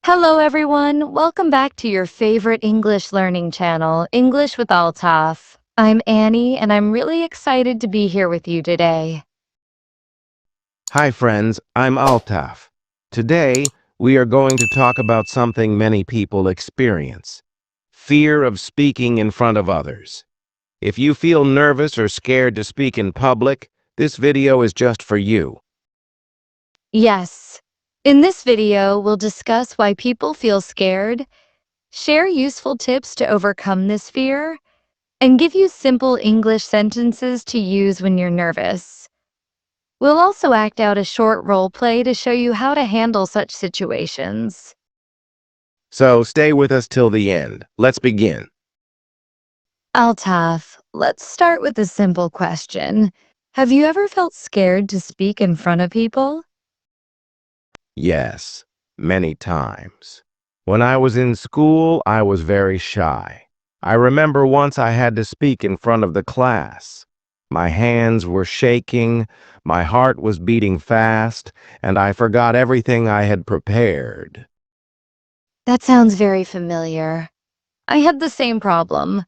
Hello, everyone. Welcome back to your favorite English learning channel, English with Altaf. I'm Annie, and I'm really excited to be here with you today. Hi friends, I'm Altaf. Today, we are going to talk about something many people experience. Fear of speaking in front of others. If you feel nervous or scared to speak in public, this video is just for you. Yes, in this video, we'll discuss why people feel scared, share useful tips to overcome this fear, and give you simple English sentences to use when you're nervous. We'll also act out a short role play to show you how to handle such situations. So stay with us till the end. Let's begin. Altaf, let's start with a simple question. Have you ever felt scared to speak in front of people? Yes, many times. When I was in school, I was very shy. I remember once I had to speak in front of the class. My hands were shaking, my heart was beating fast, and I forgot everything I had prepared. That sounds very familiar. I had the same problem.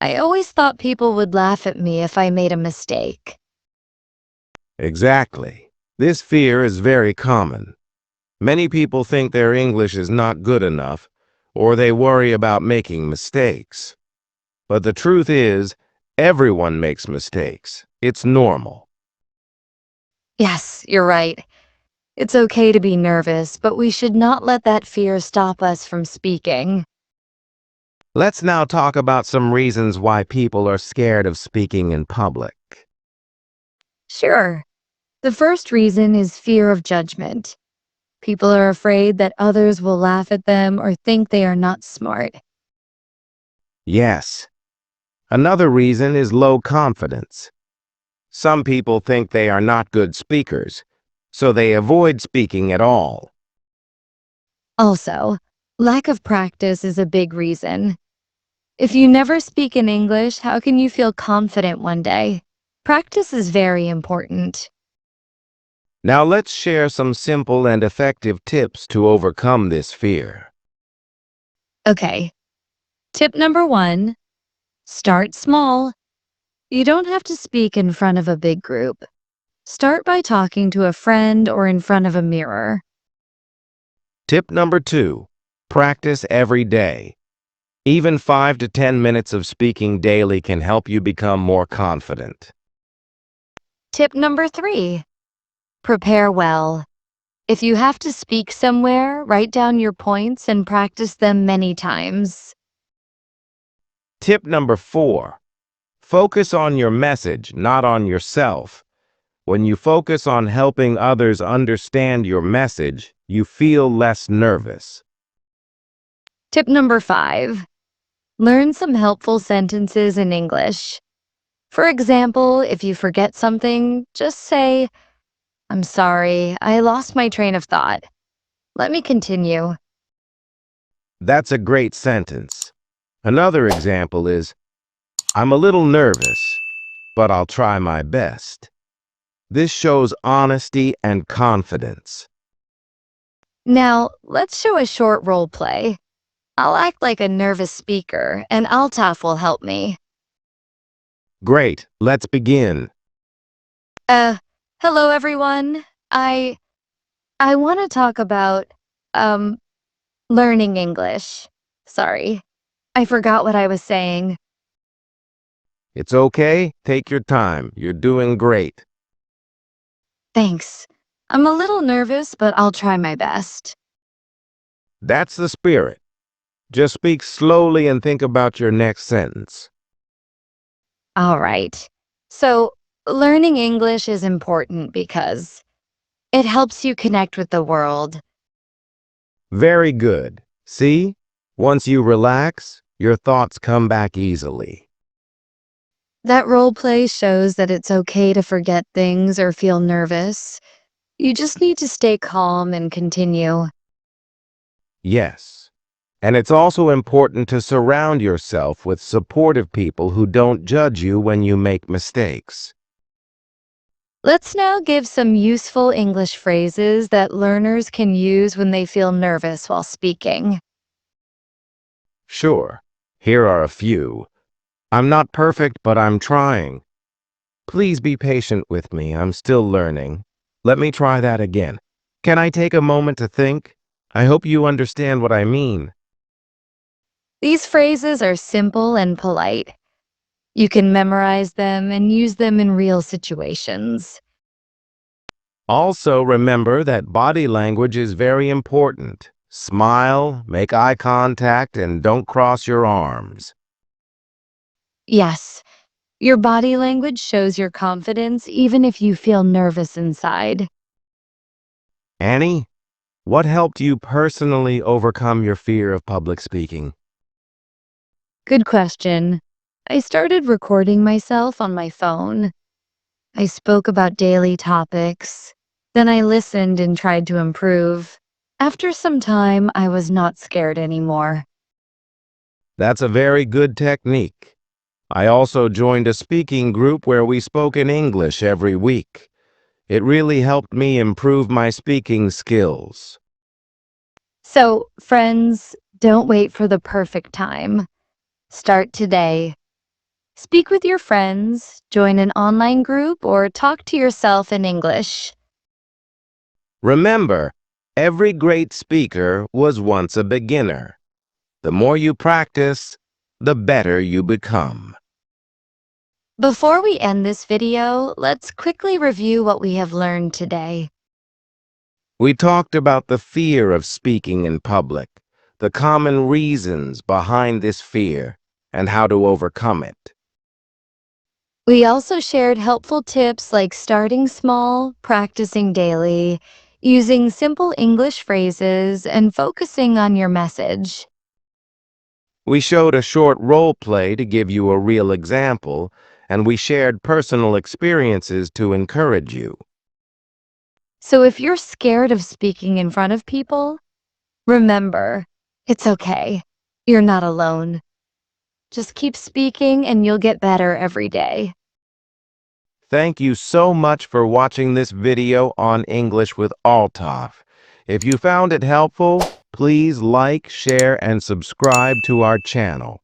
I always thought people would laugh at me if I made a mistake. Exactly. This fear is very common. Many people think their English is not good enough, or they worry about making mistakes. But the truth is, everyone makes mistakes. It's normal. Yes, you're right. It's okay to be nervous, but we should not let that fear stop us from speaking. Let's now talk about some reasons why people are scared of speaking in public. Sure. The first reason is fear of judgment. People are afraid that others will laugh at them or think they are not smart. Yes. Another reason is low confidence. Some people think they are not good speakers, so they avoid speaking at all. Also, lack of practice is a big reason. If you never speak in English, how can you feel confident one day? Practice is very important. Now let's share some simple and effective tips to overcome this fear. Okay, tip number one, start small. You don't have to speak in front of a big group. Start by talking to a friend or in front of a mirror. Tip number 2, practice every day. Even 5 to 10 minutes of speaking daily can help you become more confident. Tip number three, prepare well. If you have to speak somewhere, write down your points and practice them many times. Tip number 4, focus on your message, not on yourself. When you focus on helping others understand your message, you feel less nervous. Tip number five, learn some helpful sentences in English. For example, if you forget something, just say, I'm sorry, I lost my train of thought. Let me continue. That's a great sentence. Another example is, I'm a little nervous, but I'll try my best. This shows honesty and confidence. Now, let's show a short role play. I'll act like a nervous speaker, and Altaf will help me. Great, let's begin. Uh, hello everyone. I want to talk about, um, learning English. Sorry, I forgot what I was saying. It's okay, take your time. You're doing great. Thanks. I'm a little nervous, but I'll try my best. That's the spirit. Just speak slowly and think about your next sentence. All right. So, learning English is important because it helps you connect with the world. Very good. See? Once you relax, your thoughts come back easily. That role play shows that it's okay to forget things or feel nervous. You just need to stay calm and continue. Yes. And it's also important to surround yourself with supportive people who don't judge you when you make mistakes. Let's now give some useful English phrases that learners can use when they feel nervous while speaking. Sure. Here are a few. I'm not perfect, but I'm trying. Please be patient with me. I'm still learning. Let me try that again. Can I take a moment to think? I hope you understand what I mean. These phrases are simple and polite. You can memorize them and use them in real situations. Also, remember that body language is very important. Smile, make eye contact, and don't cross your arms. Yes, your body language shows your confidence even if you feel nervous inside. Annie, what helped you personally overcome your fear of public speaking? Good question. I started recording myself on my phone. I spoke about daily topics. Then I listened and tried to improve. After some time, I was not scared anymore. That's a very good technique. I also joined a speaking group where we spoke in English every week. It really helped me improve my speaking skills. So, friends, don't wait for the perfect time. Start today. Speak with your friends, join an online group, or talk to yourself in English. Remember, every great speaker was once a beginner. The more you practice, the better you become. Before we end this video, let's quickly review what we have learned today. We talked about the fear of speaking in public, the common reasons behind this fear, and how to overcome it. We also shared helpful tips like starting small, practicing daily, using simple English phrases, and focusing on your message. We showed a short role play to give you a real example, and we shared personal experiences to encourage you. So if you're scared of speaking in front of people, remember, it's okay. You're not alone. Just keep speaking and you'll get better every day. Thank you so much for watching this video on English with Altaf. If you found it helpful, please like, share, and subscribe to our channel.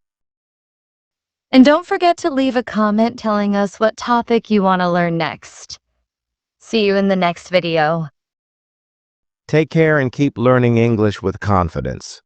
And don't forget to leave a comment telling us what topic you want to learn next. See you in the next video. Take care and keep learning English with confidence.